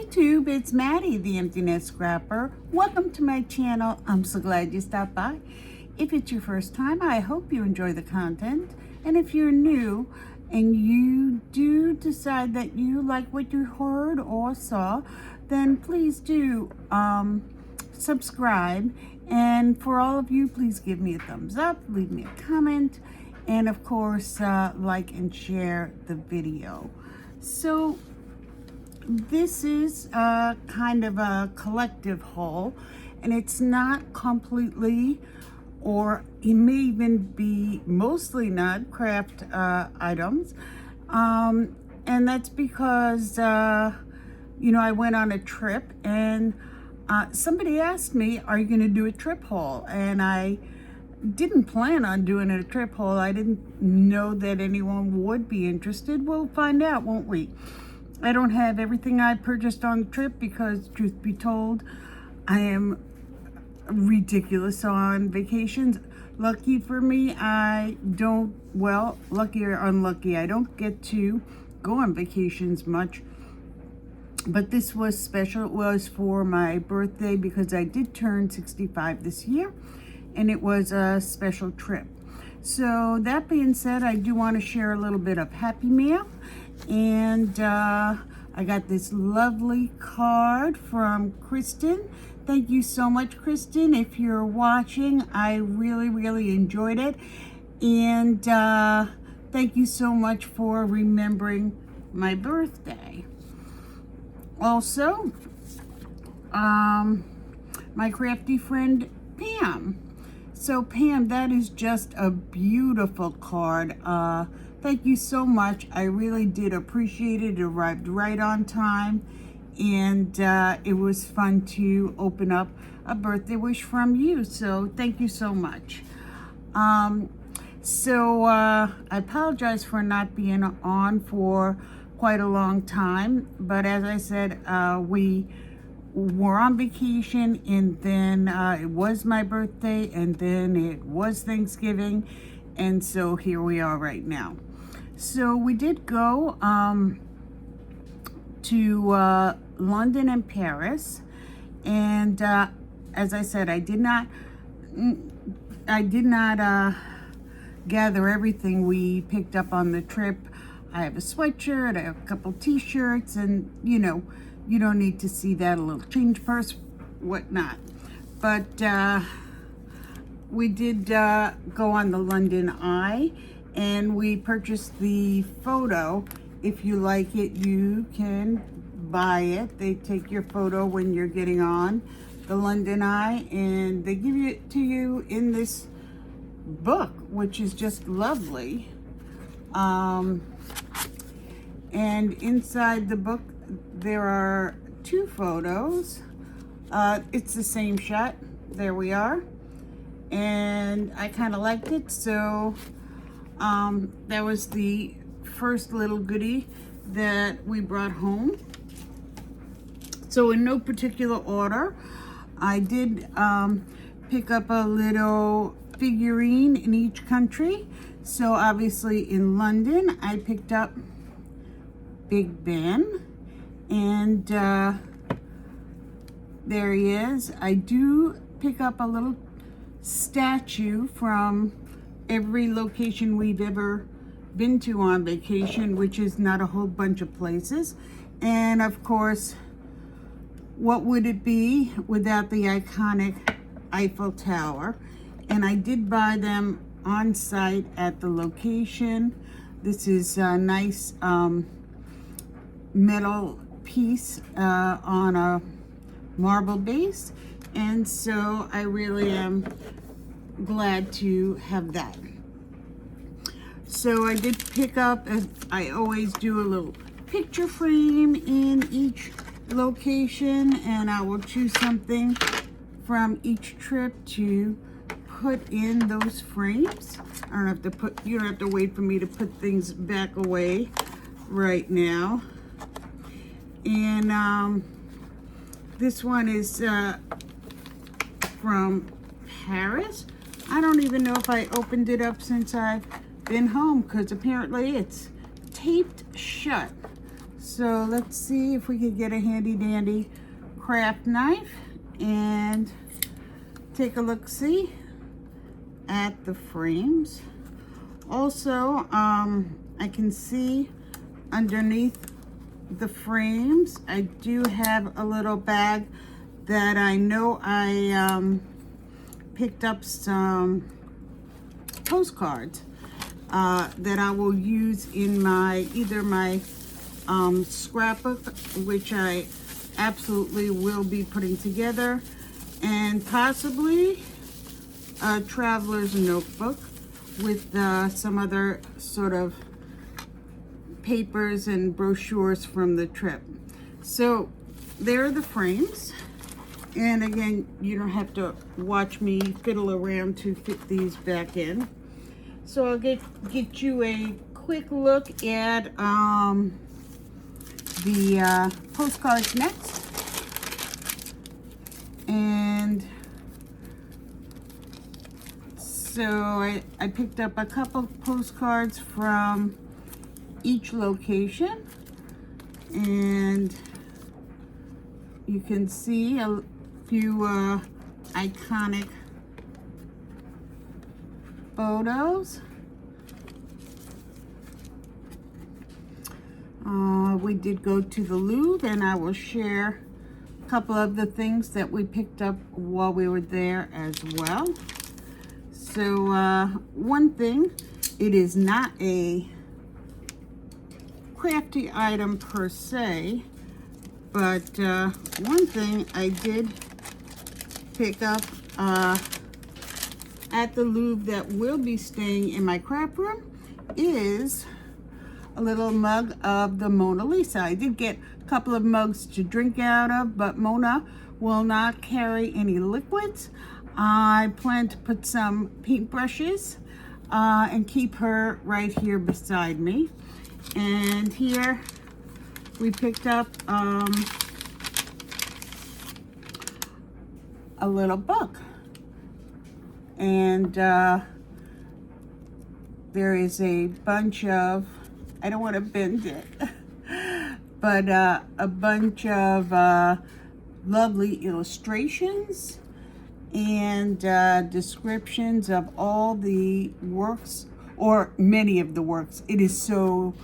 YouTube, it's Maddie, the Empty Nest Scrapper. Welcome to my channel. I'm so glad you stopped by. If it's your first time, I hope you enjoy the content. And if you're new and you do decide that you like what you heard or saw, then please do subscribe. And for all of you, please give me a thumbs up, leave me a comment, and of course, like and share the video. So this is kind of a collective haul, and it's not completely, or it may even be mostly not craft items, and that's because you know, I went on a trip and somebody asked me, are you going to do a trip haul? And I didn't plan on doing a trip haul. I didn't know that anyone would be interested. We'll find out, won't we? I don't have everything I purchased on the trip because, truth be told, I am ridiculous on vacations. Lucky for me, I don't, well, lucky or unlucky, I don't get to go on vacations much. But this was special. It was for my birthday because I did turn 65 this year, and it was a special trip. So that being said, I do want to share a little bit of Happy Mail. And I got this lovely card from Kristen. Thank you so much, Kristen. If you're watching, I really enjoyed it. And thank you so much for remembering my birthday. Also, my crafty friend, Pam. So Pam, that is just a beautiful card. Thank you so much. I really did appreciate it. It arrived right on time, and it was fun to open up a birthday wish from you. So thank you so much. I apologize for not being on for quite a long time, but as I said, we were on vacation, and then it was my birthday, and then it was Thanksgiving, and so here we are right now. So we did go to London and Paris, and as I said, I did not gather everything we picked up on the trip. I have a sweatshirt, I have a couple t-shirts, and you know, you don't need to see that, a little change purse, whatnot. But we did go on the London Eye, and we purchased the photo. If you like it, you can buy it. They take your photo when you're getting on the London Eye, and they give it to you in this book, which is just lovely. And inside the book, there are two photos. It's the same shot. There we are. And I kind of liked it, so that was the first little goodie that we brought home. So in no particular order, I did pick up a little figurine in each country. So obviously in London, I picked up Big Ben, and there he is. I do pick up a little statue from every location we've ever been to on vacation, which is not a whole bunch of places. And of course, what would it be without the iconic Eiffel Tower? And I did buy them on site at the location. This is a nice metal piece on a marble base, and so I really am glad to have that. So I did pick up, as I always do, a little picture frame in each location, and I will choose something from each trip to put in those frames. I don't have to put, you don't have to wait for me to put things back away right now. And this one is from Paris. I don't even know if I opened it up since I've been home, because apparently it's taped shut. So let's see if we could get a handy dandy craft knife and take a look-see at the frames. Also, I can see underneath the frames, I do have a little bag that I know I picked up some postcards that I will use in either my scrapbook, which I absolutely will be putting together, and possibly a traveler's notebook with some other sort of papers and brochures from the trip. So there are the frames, and again, you don't have to watch me fiddle around to fit these back in. So I'll get you a quick look at the postcards next. And so I picked up a couple postcards from each location, and you can see a few iconic photos. We did go to the Louvre, and I will share a couple of the things that we picked up while we were there as well. So one thing, it is not a crafty item per se, but one thing I did pick up at the Louvre that will be staying in my craft room is a little mug of the Mona Lisa. I did get a couple of mugs to drink out of, but Mona will not carry any liquids. I plan to put some paintbrushes and keep her right here beside me. And here we picked up a little book, and there is a bunch of, I don't want to bend it, but a bunch of lovely illustrations and descriptions of all the works, or many of the works. It is so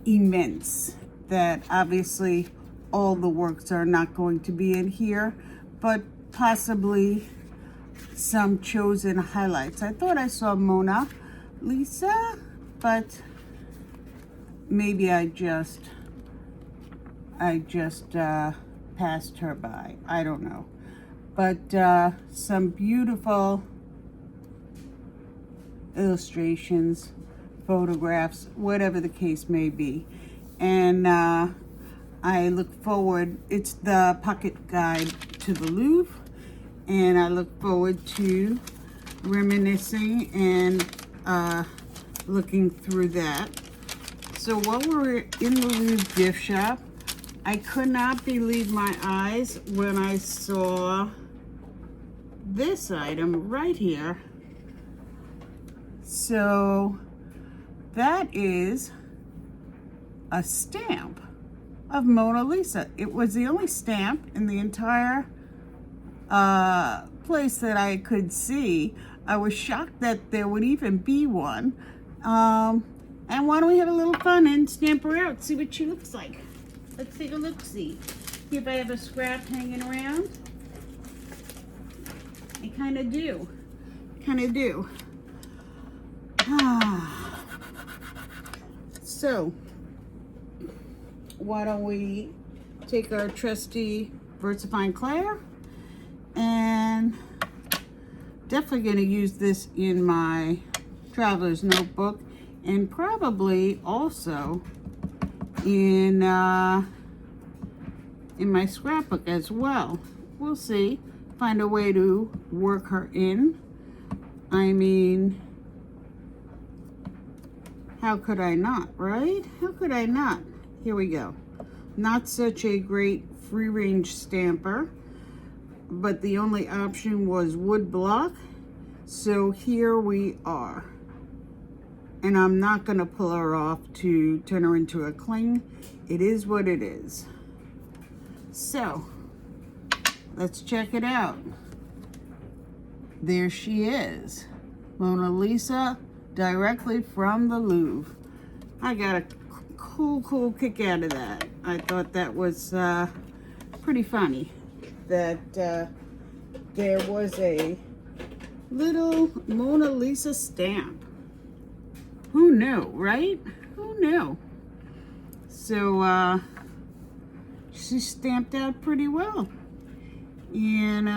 immense that obviously all the works are not going to be in here, but possibly some chosen highlights. I thought I saw Mona Lisa, but maybe I just passed her by. I don't know. But some beautiful illustrations, photographs, whatever the case may be. And I look forward, it's the pocket guide to the Louvre, and I look forward to reminiscing and looking through that. So while we're in the Louvre gift shop, I could not believe my eyes when I saw this item right here. So that is a stamp of Mona Lisa. It was the only stamp in the entire place that I could see. I was shocked that there would even be one. And why don't we have a little fun and stamp her out, see what she looks like. Let's take a look-see. See if I have a scrap hanging around. I kind of do. So, why don't we take our trusty VersaFine Claire, and definitely going to use this in my traveler's notebook, and probably also in my scrapbook as well. We'll see. Find a way to work her in. I mean, how could I not, right? How could I not? Here we go. Not such a great free-range stamper, but the only option was wood block. So here we are. and I'm not gonna pull her off to turn her into a cling. It is what it is. So let's check it out. There she is, Mona Lisa, directly from the Louvre. I got a cool kick out of that. I thought that was pretty funny that there was a little Mona Lisa stamp. Who knew, right? Who knew? So she stamped out pretty well. And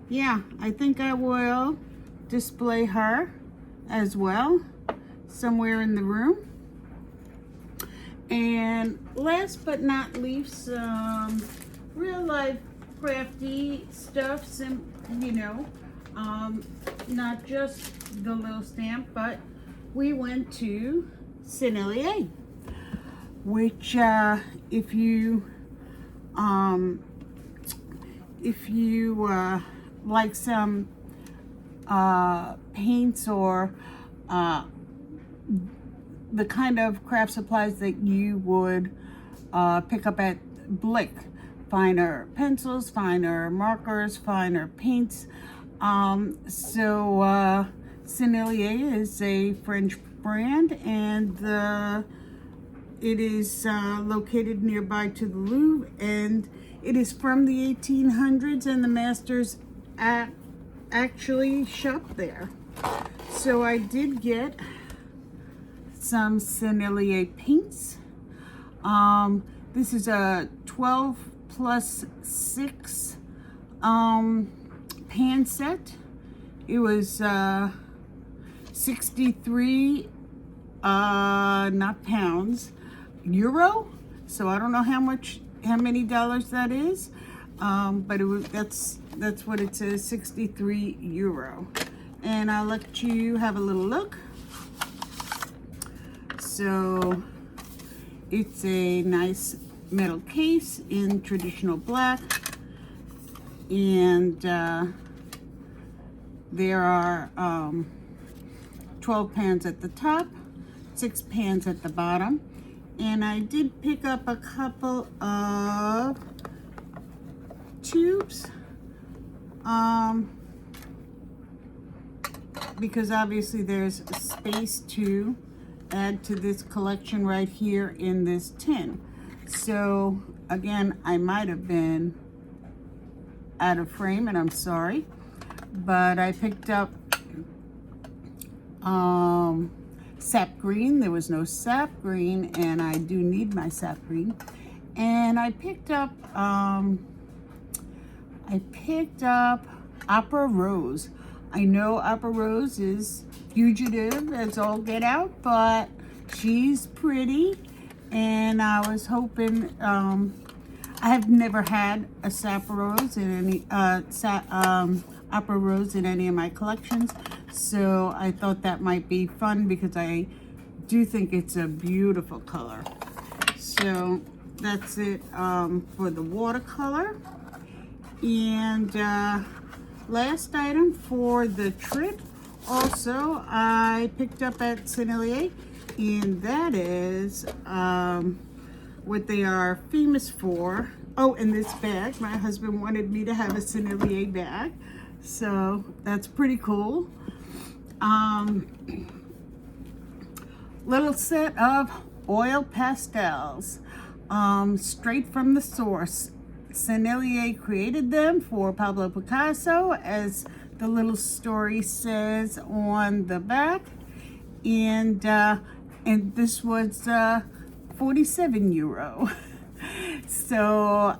yeah, I think I will display her as well somewhere in the room. And last but not least, some real life crafty stuff, you know, not just the little stamp, but we went to Souvenirs, which if you like some paints or the kind of craft supplies that you would pick up at Blick, finer pencils, finer markers, finer paints. So Souvenirs is a French brand, and it is located nearby to the Louvre, and it is from the 1800s, and the masters actually shop there. So I did get some Souvenirs paints. This is a 12+6 pan set. It was 63 not pounds, euro. So I don't know how many dollars that is, but that's what it says, 63 euro. And I'll let you have a little look. So it's a nice metal case in traditional black, and there are 12 pans at the top, 6 pans at the bottom. And I did pick up a couple of tubes because obviously there's space to add to this collection right here in this tin. So again, I might have been out of frame, and I'm sorry, but I picked up sap green. There was no sap green, and I do need my sap green. And I picked up Opera Rose. I know Opera Rose is fugitive as all get out, but she's pretty, and I was hoping, I have never had a Opera Rose in any Opera Rose in any of my collections, so I thought that might be fun because I do think it's a beautiful color. So that's it for the watercolor. And last item for the trip, also I picked up at Souvenirs, and that is what they are famous for. Oh, and this bag, my husband wanted me to have a Souvenirs bag, so that's pretty cool. Little set of oil pastels, straight from the source. Souvenirs created them for Pablo Picasso, as the little story says on the back, and this was 47 euro. So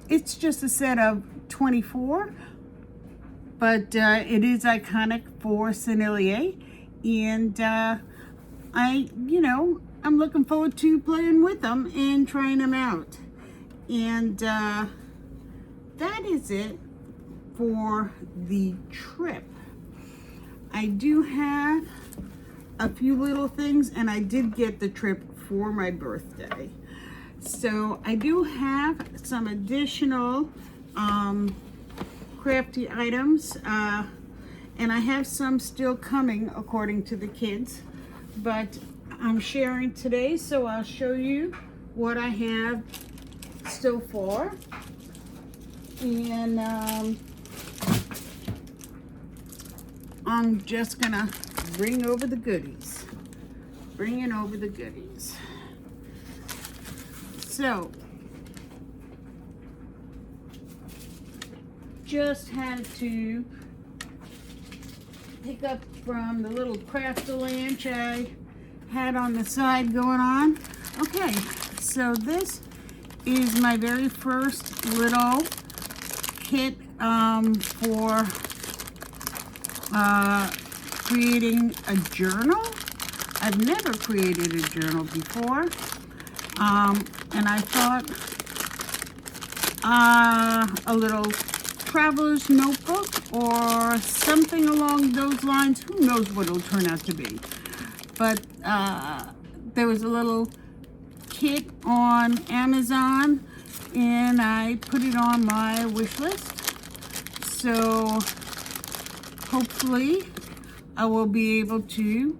it's just a set of 24, but it is iconic for Souvenirs, and I'm looking forward to playing with them and trying them out. And that is it for the trip. I do have a few little things, and I did get the trip for my birthday. So I do have some additional crafty items, And I have some still coming according to the kids, but I'm sharing today, so I'll show you what I have so far. And I'm just gonna bring over the goodies. Bringing over the goodies. So, just had to pick up from the little Crafty lunch I had on the side going on. Okay, so this is my very first little kit for creating a journal. I've never created a journal before, and I thought a little traveler's notebook or something along those lines. Who knows what it'll turn out to be? But there was a little kit on Amazon, and I put it on my wish list. So hopefully I will be able to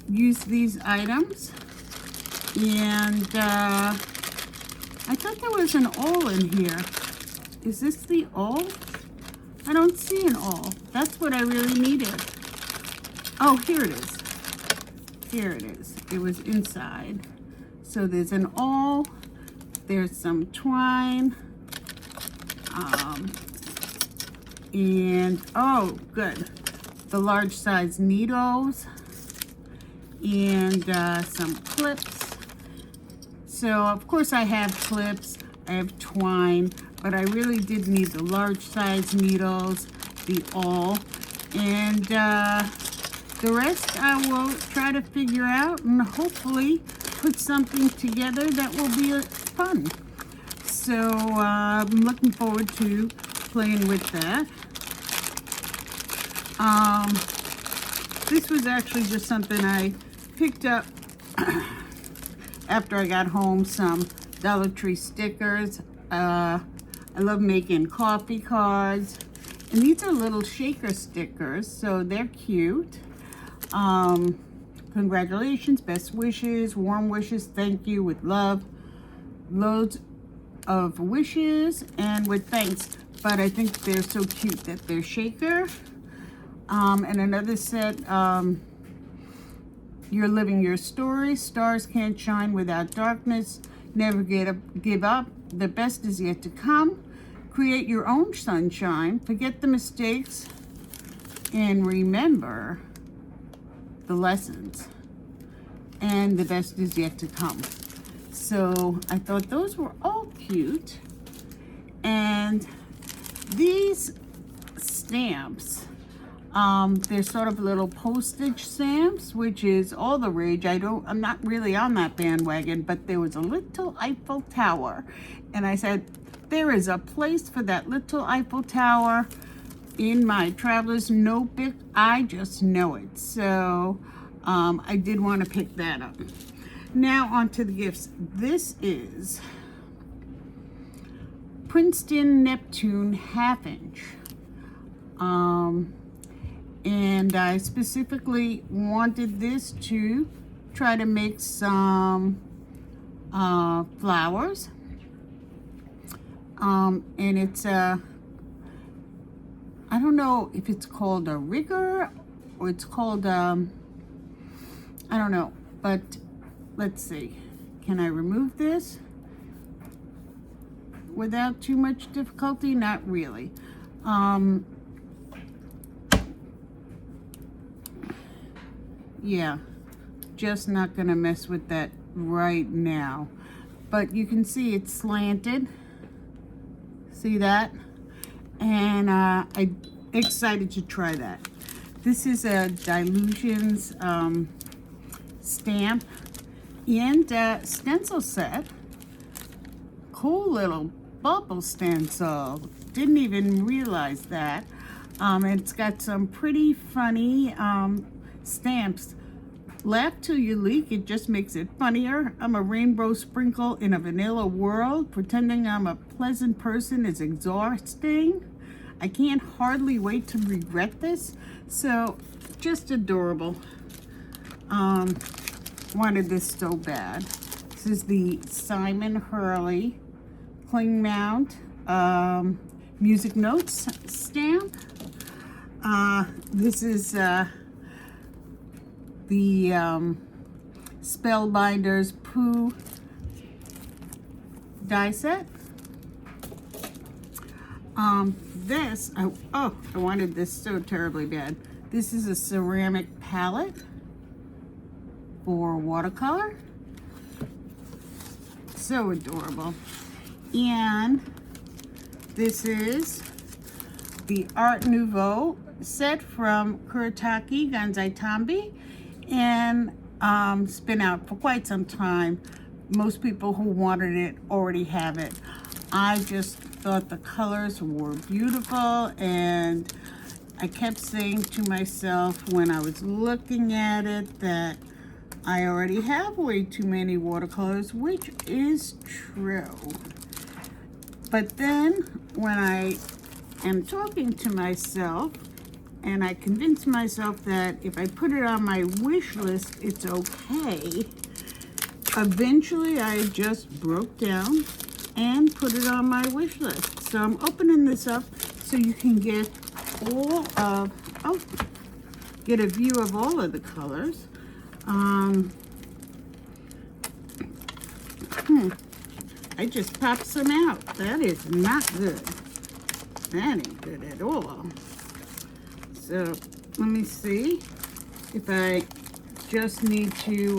use these items. And I thought there was an awl in here. Is this the awl? I don't see an awl. That's what I really needed. Oh, here it is. Here it is. It was inside. So there's an awl. There's some twine. And, oh, good. The large size needles. And some clips. So, of course, I have clips. I have twine. But I really did need the large size needles, the awl, and the rest I will try to figure out and hopefully put something together that will be fun. So I'm looking forward to playing with that. This was actually just something I picked up after I got home, some Dollar Tree stickers. I love making coffee cards, and these are little shaker stickers, so they're cute. Congratulations, best wishes, warm wishes, thank you, with love, loads of wishes, and with thanks. But I think they're so cute that they're shaker. And another set, you're living your story, stars can't shine without darkness, never give up, the best is yet to come. Create your own sunshine. Forget the mistakes and remember the lessons. And the best is yet to come. So I thought those were all cute. And these stamps, they're sort of little postage stamps, which is all the rage. I'm not really on that bandwagon, but there was a little Eiffel Tower. And I said, there is a place for that little Eiffel Tower in my traveler's notebook. I just know it. So I did want to pick that up. Now on to the gifts. This is Princeton Neptune 1/2 inch. And I specifically wanted this to try to make some flowers. And it's I don't know if it's called a rigger or it's called I don't know, but let's see. Can I remove this without too much difficulty? Not really. Yeah, just not gonna mess with that right now. But you can see it's slanted. See that? And I'm excited to try that. This is a Dilutions stamp and stencil set. Cool little bubble stencil. Didn't even realize that. It's got some pretty funny stamps. Laugh till you leak, it just makes it funnier. I'm a rainbow sprinkle in a vanilla world. Pretending I'm a pleasant person is exhausting. I can't hardly wait to regret this. So just adorable. Wanted this so bad. This is the Simon Hurley Cling Mount Music Notes stamp. This is the Spellbinders Pooh die set. This, I wanted this so terribly bad. This is a ceramic palette for watercolor. So adorable. And this is the Art Nouveau set from Kuretake Gansai Tambi, and it's been out for quite some time. Most people who wanted it already have it. I just thought the colors were beautiful, and I kept saying to myself when I was looking at it that I already have way too many watercolors, which is true. But then when I am talking to myself, and I convinced myself that if I put it on my wish list, it's okay, eventually I just broke down and put it on my wish list. So I'm opening this up so you can get get a view of all of the colors. I just popped some out. That is not good. That ain't good at all. So let me see if I just need to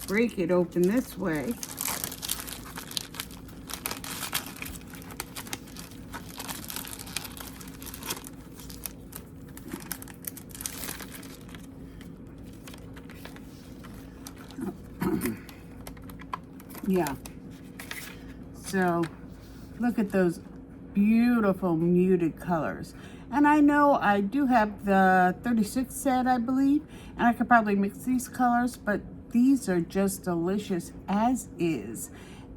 break it open this way. Yeah. So look at those beautiful muted colors. And I know I do have the 36 set, I believe, and I could probably mix these colors, but these are just delicious as is.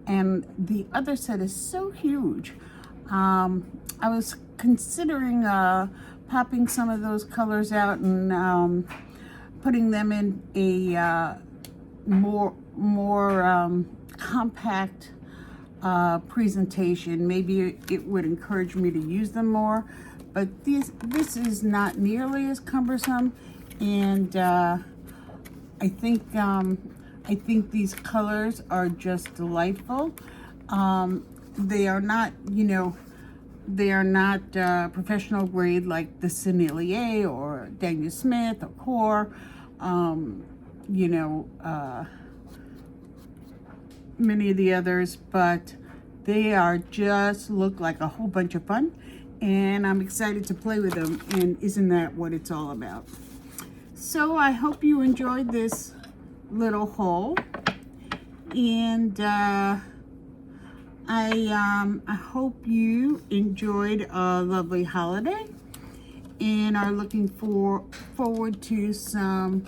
And the other set is so huge. I was considering popping some of those colors out and putting them in a more compact presentation. Maybe it would encourage me to use them more, but this is not nearly as cumbersome, and I think these colors are just delightful. They are not, they are not professional grade like the Sennelier or Daniel Smith or Core, many of the others, but they are just look like a whole bunch of fun, and I'm excited to play with them, and isn't that what it's all about? So I hope you enjoyed this little haul, and I hope you enjoyed a lovely holiday and are looking forward to some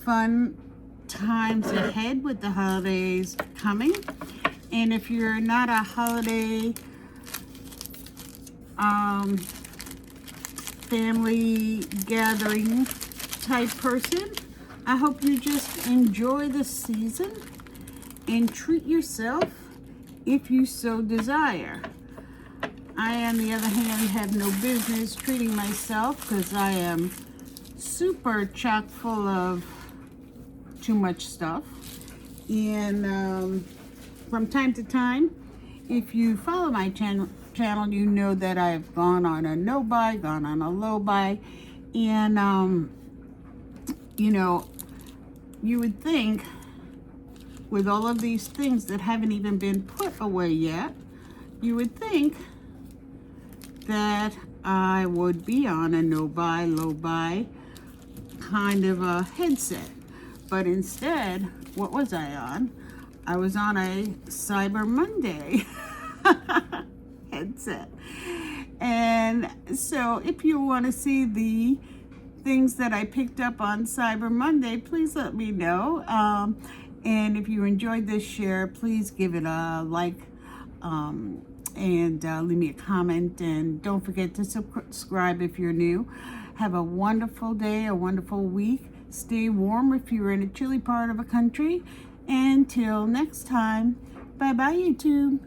fun times ahead with the holidays coming. And if you're not a holiday family gathering type person, I hope you just enjoy the season and treat yourself if you so desire. I, on the other hand, have no business treating myself because I am super chock full of too much stuff. And from time to time, if you follow my channel, you know that I've gone on a no buy, gone on a low buy, and you would think with all of these things that haven't even been put away yet, you would think that I would be on a no buy, low buy kind of a headset. But instead, what was I on? I was on a Cyber Monday headset. And so if you want to see the things that I picked up on Cyber Monday, please let me know. And if you enjoyed this share, please give it a like. and leave me a comment. And don't forget to subscribe if you're new. Have a wonderful day, a wonderful week. Stay warm if you're in a chilly part of a country. Until next time, bye-bye, YouTube.